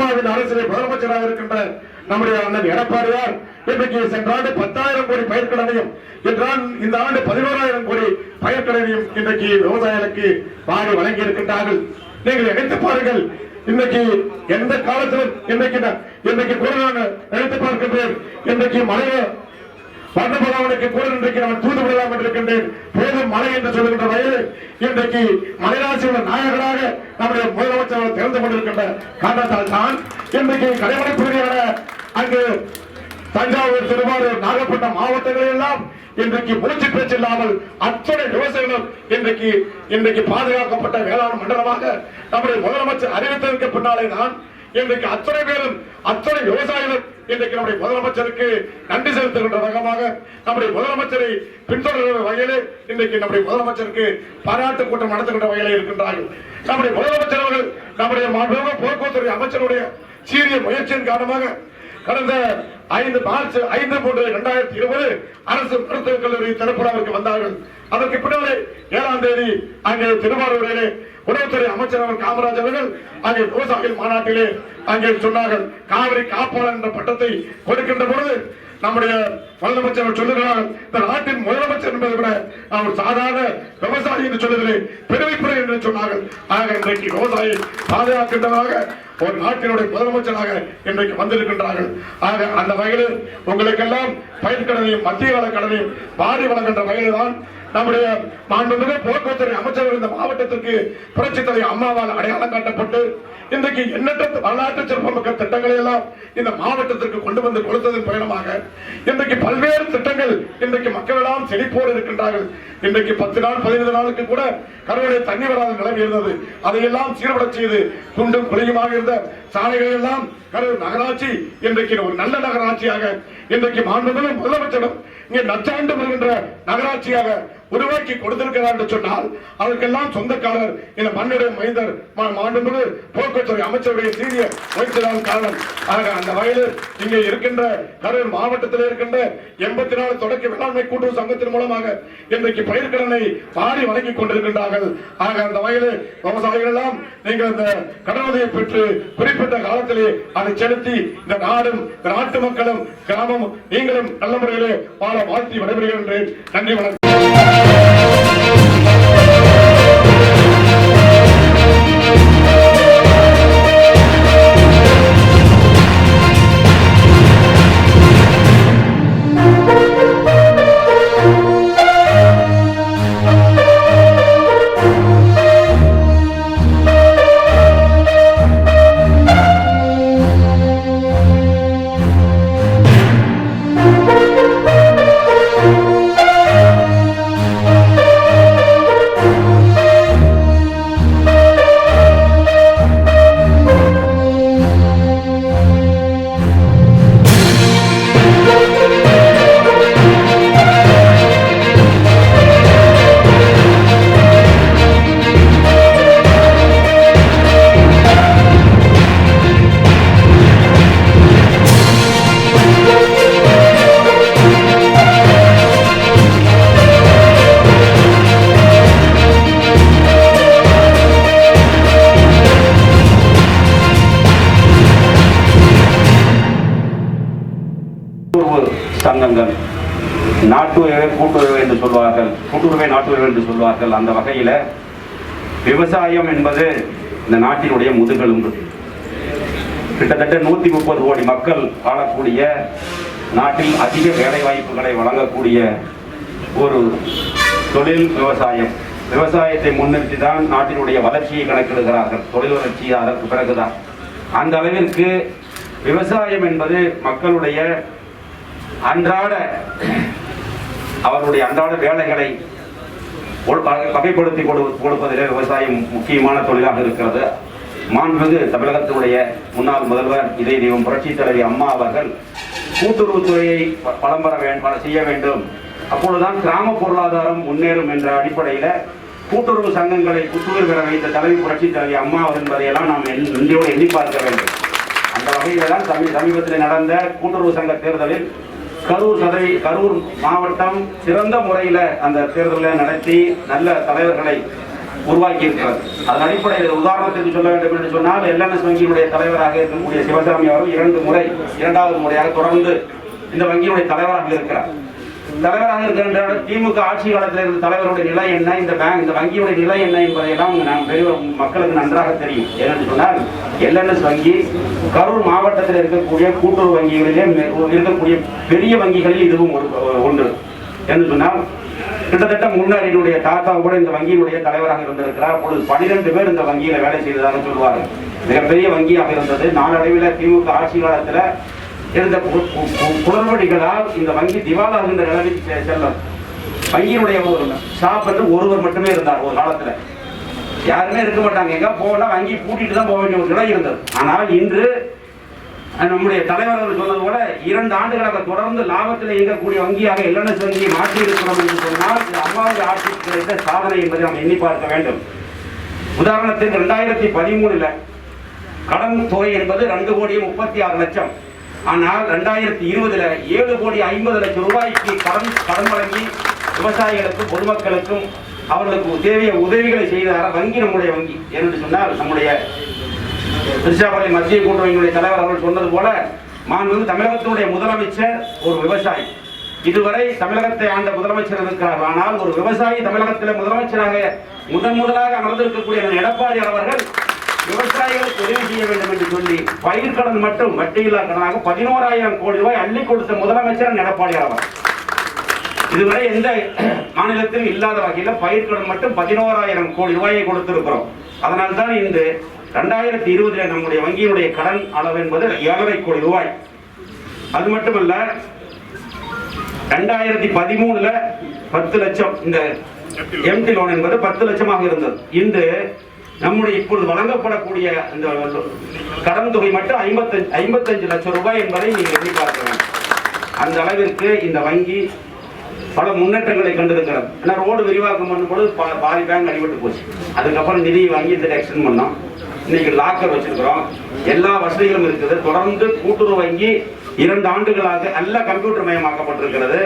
அம்மாவின் அரசிலே முதலமைச்சராக இருக்கின்ற நம்முடைய அண்ணன் எடப்பாடியார் இன்றைக்கு சென்ற ஆண்டு 10,000 கோடி பயிர்க்கடனையும் என்றால் இந்த ஆண்டு 11,000 கோடி பயிர்க்கடனையும் இன்றைக்கு விவசாயிகளுக்கு வாரி வழங்கி இருக்கின்றார்கள். நீங்கள் நினைத்து பாருங்கள், இன்றைக்கு எந்த காலத்திலும் இன்றைக்கு கூட நான் நினைத்து பார்க்கின்றேன். இன்றைக்கு மழைய வர்ணபகவனுக்கு கூட இன்றைக்கு நான் தூது விடலாம் என்றிருக்கின்றேன். போதும் மழை என்று சொல்லுகின்ற வகையில் இன்றைக்கு மலைராசியுள்ள நாயகராக நம்முடைய முதலமைச்சர் திறந்து கொண்டிருக்கின்ற காரணத்தால் தான் இன்றைக்கு கடைமடை பகுதியான அங்கு தஞ்சாவூர், திருவாரூர், நாகப்பட்டினம் மாவட்டங்களில் எல்லாம் இன்றைக்கு மூச்சு பேச்சு இல்லாமல் அத்தனை விவசாயிகளும் இன்றைக்கு பாதுகாக்கப்பட்ட வேளாண் மண்டலமாக நம்முடைய முதலமைச்சர் அறிவித்ததற்கு பின்னாலே தான் இன்றைக்கு அத்தனை பேரும் அத்தனை விவசாயிகளும் இன்றைக்கு நம்முடைய முதலமைச்சருக்கு நன்றி செலுத்துகின்ற ரகமாக நம்முடைய முதலமைச்சரை பின்தொடர்கிற வகையிலே இன்றைக்கு நம்முடைய முதலமைச்சருக்கு பாராட்டு கூட்டம் நடத்துகின்ற வகையிலே இருக்கின்றார்கள். நம்முடைய முதலமைச்சர் அவர்கள் நம்முடைய போக்குவரத்து அமைச்சருடைய சீரிய முயற்சியின் காரணமாக கடந்த 5 மார்ச் 5/3/2020 அரசு மருத்துவக் கல்லூரி திறப்புறாவிற்கு வந்தார்கள். அதற்கு பின்னாலே 7ஆம் தேதி அங்கே திருவாரூரிலே உணவுத்துறை அமைச்சர் காமராஜ் அவர்கள் அங்கே விவசாயிகள் மாநாட்டிலே அங்கே சொன்னார்கள், காவிரி காப்பாளர் என்ற பட்டத்தை கொடுக்கின்ற பொழுது நம்முடைய முதலமைச்சர் சொல்லுகிறார், இந்த நாட்டின் முதலமைச்சர் என்பதை விட அவர் சாதாரண விவசாயி என்று சொல்லுவதிலே பெருமைப்படுகிறேன் என்று சொன்னார்கள். ஆக இன்றைக்கு விவசாயி பாதுகாக்கின்றதாக ஒரு நாட்டினுடைய முதலமைச்சராக இன்றைக்கு வந்திருக்கின்றார்கள். ஆக அந்த வகையில் உங்களுக்கெல்லாம் பயிர்க்கடனையும் மத்திய கால கடனையும் வாரி வழங்குகின்ற வகையில் தான் நம்முடைய மாண்புமிகு போக்குவரத்து அமைச்சர்கள் இந்த மாவட்டத்திற்கு புரட்சித் தலைவர் அம்மாவால் அடையாளம் காட்டப்பட்டு இன்றைக்கு எண்ணற்ற வரலாற்று சிறப்புமிக்க திட்டங்களை எல்லாம் இந்த மாவட்டத்திற்கு கொண்டு வந்து கொடுத்ததன் பயணமாக இன்றைக்கு பல்வேறு திட்டங்கள் இன்றைக்கு மக்கள் எல்லாம் செழிப்போடு இருக்கின்றார்கள். இன்றைக்கு 10 நாள் 15 நாளுக்கு கூட கருவறை தண்ணி வராத நிலைமை இருந்தது. அதையெல்லாம் சீர்பட செய்து குண்டும் குழியுமாக இருந்த சாலைகள் எல்லாம் கரூர் நகராட்சி இன்றைக்கு ஒரு நல்ல நகராட்சியாக இன்றைக்கு மாண்புமிகு முதலமைச்சரும் இங்கே நச்சாண்டு வருகின்ற நகராட்சியாக உருவாக்கி கொடுத்திருக்கிறார் என்று சொன்னால் அதற்கெல்லாம் சொந்தக்காரர் இந்த மண்ணுடைய மைந்தர் மாண்புமிகு போக்குவரத்து அமைச்சருடைய சீரிய முயற்சிதான் காரணம். ஆக அந்த வகையில் இங்கே இருக்கின்ற கரூர் மாவட்டத்தில் இருக்கின்ற 84 தொடக்க வேளாண்மை கூட்டுறவு சங்கத்தின் மூலமாக இன்றைக்கு பயிர்க்கடனை வாரி வழங்கிக் கொண்டிருக்கின்றார்கள். ஆக அந்த வகையில் விவசாயிகள் எல்லாம் நீங்கள் இந்த கடனுதவியை பெற்று குறிப்பிட்ட காலத்திலே அதை செலுத்தி இந்த நாடும் நாட்டு மக்களும் கிராமம் நீங்களும் நல்ல முறையிலே வாழ வாழ்த்தி விடைபெறுகின்றேன். நன்றி, வணக்கம். சங்கங்கள் நாட்டுரிமை கூட்டுரிமை என்று சொல்வார்கள், கூட்டுரிமை நாட்டுரிமை என்று சொல்வார்கள். அந்த வகையில் விவசாயம் என்பது இந்த நாட்டினுடைய முதுகெலும்பு. கிட்டத்தட்ட 130 கோடி மக்கள் வாழக்கூடிய நாட்டில் அதிக வேலை வாய்ப்புகளை வழங்கக்கூடிய ஒரு தொழில் விவசாயம். விவசாயத்தை முன்னிறுத்தி தான் நாட்டினுடைய வளர்ச்சியை கணக்கிடுகிறார்கள். தொழில் வளர்ச்சி அதற்கு பிறகுதான். அந்த அளவிற்கு விவசாயம் என்பது மக்களுடைய அவருடைய அன்றாட வேலைகளை வகைப்படுத்தி கொடுப்பதிலே விவசாயம் முக்கியமான தொழிலாக இருக்கிறது. மாண்புமிகு தமிழகத்தினுடைய முன்னாள் முதல்வர் இதய தெய்வம் புரட்சித் தலைவி அம்மா அவர்கள் கூட்டுறவுத்துறையை செய்ய வேண்டும், அப்பொழுதுதான் கிராம பொருளாதாரம் முன்னேறும் என்ற அடிப்படையில் கூட்டுறவு சங்கங்களை புத்துயிர் பெற வைத்த தலைவி புரட்சித் தலைவி அம்மா என்பதையெல்லாம் நாம் இன்றையோடு எண்ணி பார்க்க வேண்டும். அந்த வகையில் தான் சமீபத்தில் நடந்த கூட்டுறவு சங்க தேர்தலில் கரூர் மாவட்டம் சிறந்த முறையில் அந்த தேர்தலை நடத்தி நல்ல தலைவர்களை உருவாக்கி இருக்கிறது. அதன் அடிப்படையில் உதாரணத்திற்கு சொல்ல வேண்டும் என்று சொன்னால், எல்என்எஸ் வங்கியினுடைய தலைவராக இருக்கக்கூடிய சிவசாமி அவர்கள் 2வது முறையாக தொடர்ந்து இந்த வங்கியினுடைய தலைவராக இருக்கிறார். தலைவராக இருக்கின்ற திமுக ஆட்சி காலத்தில் இருந்த தலைவருடைய நிலை என்ன, இந்த வங்கியுடைய நிலை என்ன என்பதையெல்லாம் மக்களுக்கு நன்றாக தெரியும். ஏனென்று சொன்னால், எல்என்எஸ் வங்கி கரூர் மாவட்டத்தில் இருக்கக்கூடிய கூட்டுறவு வங்கிகளிலே இருக்கக்கூடிய பெரிய வங்கிகளில் இதுவும் ஒன்று என்று சொன்னால், கிட்டத்தட்ட முன்னர் என்னுடைய தாத்தா கூட இந்த வங்கியினுடைய தலைவராக இருந்திருக்கிறார். அப்பொழுது 12 பேர் இந்த வங்கியில வேலை செய்ததாக சொல்வார்கள். மிகப்பெரிய வங்கியாக இருந்தது. நாளடைவில் திமுக ஆட்சி காலத்தில் இருந்த குளறுபடிகளால் இந்த வங்கி திவாலாகின்ற நிலையில் செல்லும். வங்கியினுடைய ஸ்டாஃப் என்று ஒருவர் மட்டுமே இருந்தார். ஒரு காலத்துல யாருமே இருக்க மாட்டாங்க. எங்க போனா வங்கி பூட்டிட்டு தான் போக வேண்டிய ஒரு நிலை இருந்தது. ஆனால் இன்று நம்முடைய தலைவர்கள் சொன்னது போல 2 ஆண்டுகளாக தொடர்ந்து லாபத்தில் இயங்கக்கூடிய வங்கியாக எல்என்எஸ் வங்கியை மாற்றி இருக்கிறோம் என்று சொன்னால், இது அம்மாவுடைய ஆட்சிக்கு கிடைத்த சாதனை என்பதை நாம் எண்ணி பார்க்க வேண்டும். உதாரணத்திற்கு 2013 கடன் தொகை என்பது 2,36 லட்சம். ஆனால் 2020 7,50,00,000 ரூபாய்க்கு கடன் வழங்கி விவசாயிகளுக்கும் பொதுமக்களுக்கும் அவர்களுக்கு தேவைய உதவிகளை செய்தார் வங்கி, நம்முடைய வங்கி. என்று சொன்னால், நம்முடைய திருச்சாபுரம் மத்திய கூட்டுறவினுடைய தலைவர் அவர்கள் சொன்னது போல, தமிழகத்தினுடைய முதலமைச்சர் ஒரு விவசாயி. இதுவரை தமிழகத்தை ஆண்ட முதலமைச்சர் இருக்கிறார். ஆனால் ஒரு விவசாயி தமிழகத்தில் முதலமைச்சராக முதலாக அமர்ந்திருக்கக்கூடிய எடப்பாடி அவர்கள் விவசாயிகளுக்கு உதவி செய்ய வேண்டும் என்று சொல்லி பயிர்க்கடன் மட்டும் வட்டியில்லா கடனாக 11,000 கோடி ரூபாய் அள்ளி கொடுத்த முதலமைச்சர் எடப்பாடி அவர். இதுவரை எந்த மாநிலத்திலும் இல்லாத வகையில் பயிர்க்கடன் மட்டும் 11,000 கோடி ரூபாயை கொடுத்திருக்கிறோம். அதனால்தான் இந்த 2020 நம்முடைய வங்கியினுடைய கடன் அளவு என்பது 7,5 கோடி ரூபாய். அது மட்டுமல்ல, 2013 10 லட்சம் இந்த எம்டி லோன் என்பது 10 லட்சமாக இருந்தது. இன்று நம்முடைய இப்பொழுது வழங்கப்படக்கூடிய இந்த கடன் தொகை மட்டும் 55 லட்சம் ரூபாய் என்பதை நீங்கள் எண்ணி பார்க்க வேண்டும். அந்த அளவிற்கு இந்த வங்கி பல முன்னேற்றங்களை கண்டிருக்கிறது. ஏன்னா ரோடு விரிவாக்கம் பண்ணும்போது பாதி பேங்க் அடிபட்டு போச்சு. அதுக்கப்புறம் நிதி வாங்கி இந்த எக்ஸ்டெண்ட் பண்ணோம். இன்னைக்கு லாக்கர் வச்சிருக்கிறோம். எல்லா வசதிகளும் இருக்குது. தொடர்ந்து கூட்டுறவு வங்கி 2 ஆண்டுகளாக எல்லாம் கம்ப்யூட்டர் மயமாக்கப்பட்டிருக்கிறது.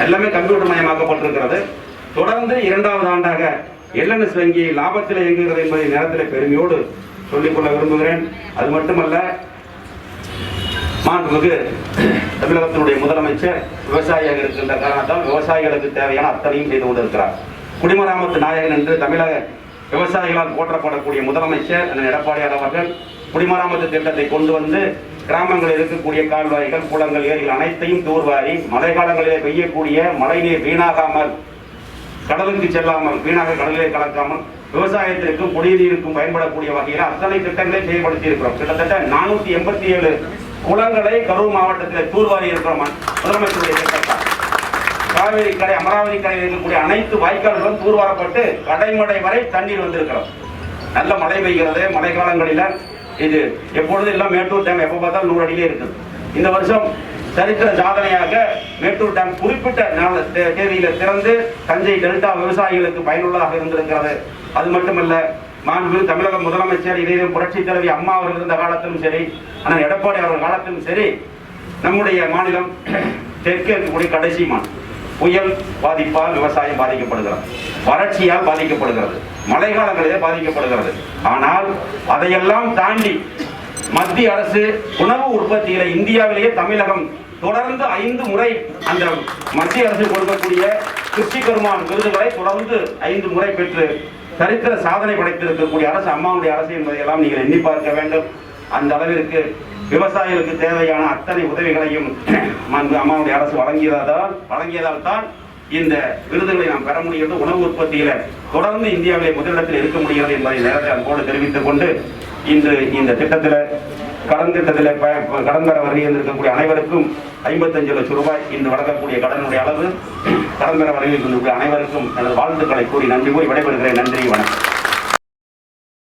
எல்லாமே கம்ப்யூட்டர் மயமாக்கப்பட்டிருக்கிறது. தொடர்ந்து 2வது ஆண்டாக எல்என்எஸ் வங்கி லாபத்தில் இயங்குகிறது என்பதை நேரத்தில் பெருமையோடு சொல்லிக்கொள்ள விரும்புகிறேன். அது மட்டுமல்ல, மாண்புமிகு தமிழகத்தினுடைய முதலமைச்சர் விவசாயியாக இருக்கின்ற காரணத்தால் விவசாயிகளுக்கு தேவையான அத்தனையும் செய்து கொண்டிருக்கிறார். குடிமராமத்து நாயகன் என்று தமிழக விவசாயிகளால் போற்றப்படக்கூடிய முதலமைச்சர் எடப்பாடியார் அவர்கள் குடிமராமத்து திட்டத்தை கொண்டு வந்து கிராமங்களில் இருக்கக்கூடிய கால்வாய்கள், குளங்கள், ஏரிகள் அனைத்தையும் தூர்வாரி மழை காலங்களிலே பெய்யக்கூடிய மழை நீர் வீணாகாமல், கடலுக்கு செல்லாமல், வீணாக கடலிலே கலக்காமல் விவசாயத்திற்கும் குடிநீருக்கும் பயன்படக்கூடிய வகையில் அத்தனை திட்டங்களை செயல்படுத்தி இருக்கிறோம். கிட்டத்தட்ட 487 குளங்களை கரூர் மாவட்டத்தில் தூர்வாரி இருக்கிறோம். முதலமைச்சருடைய திட்டத்தால் காவிரி கரை, அமராவதி கரையில் இருக்கக்கூடிய அனைத்து வாய்க்கால்களும் தூர்வாரப்பட்டு கடைமடை வரை தண்ணீர் வந்திருக்கிறோம். நல்ல மழை பெய்கிறது. மழை காலங்களில் இது எப்பொழுது எல்லாம் மேட்டூர் டேம் எப்போ பார்த்தாலும் 100 அடியிலே இருக்குது. இந்த வருஷம் சரித்திர சாதனையாக மேட்டூர் டேம் குறிப்பிட்ட தேதியில் திறந்து தஞ்சை டெல்டா விவசாயிகளுக்கு பயனுள்ளதாக இருந்திருக்கிறது. அது மட்டுமல்ல, மாண்புமிகு தமிழக முதலமைச்சர் இதே புரட்சி தலைவி அம்மா அவர்கள் இருந்த காலத்திலும் சரி, ஆனால் எடப்பாடி அவர்கள் காலத்திலும் சரி, நம்முடைய மாநிலம் தெற்கே இருக்கக்கூடிய கடைசி மாநிலம். புயல் பாதிப்பால் விவசாயம் பாதிக்கப்படுகிறது, வறட்சியால் பாதிக்கப்படுகிறது, மழை காலங்களிலே பாதிக்கப்படுகிறது. ஆனால் அதையெல்லாம் தாண்டி மத்திய அரசு உணவு உற்பத்தியில இந்தியாவிலேயே தமிழகம் தொடர்ந்து 5 முறை அந்த மத்திய அரசு கொடுக்கக்கூடிய கிருஷி கர்மான் விருதுகளை தொடர்ந்து 5 முறை பெற்று சரித்திர சாதனை படைத்திருக்கக்கூடிய அரசு அம்மாவுடைய அரசு என்பதையெல்லாம் நீங்கள் எண்ணி பார்க்க வேண்டும். அந்த அளவிற்கு விவசாயிகளுக்கு தேவையான அத்தனை உதவிகளையும் அம்மாவுடைய அரசு வழங்கியதால் தான் இந்த விருதுகளை நாம் பெற முடிகிறது. உணவு உற்பத்தியில தொடர்ந்து இந்தியாவிலே முதலிடத்தில் இருக்க முடிகிறது என்பதை நேரத்தை அன்போடு தெரிவித்துக் கொண்டு, இன்று இந்த திட்டத்தில் கடன் பெற வருகின்ற அனைவருக்கும் 55 லட்சம் ரூபாய் இன்று வழங்கக்கூடிய கடனுடைய அளவு கடன் பெற வருகின்ற அனைவருக்கும் எனது வாழ்த்துக்களை கூறி நன்றி கூறி விடைபெறுகிறேன். நன்றி, வணக்கம்.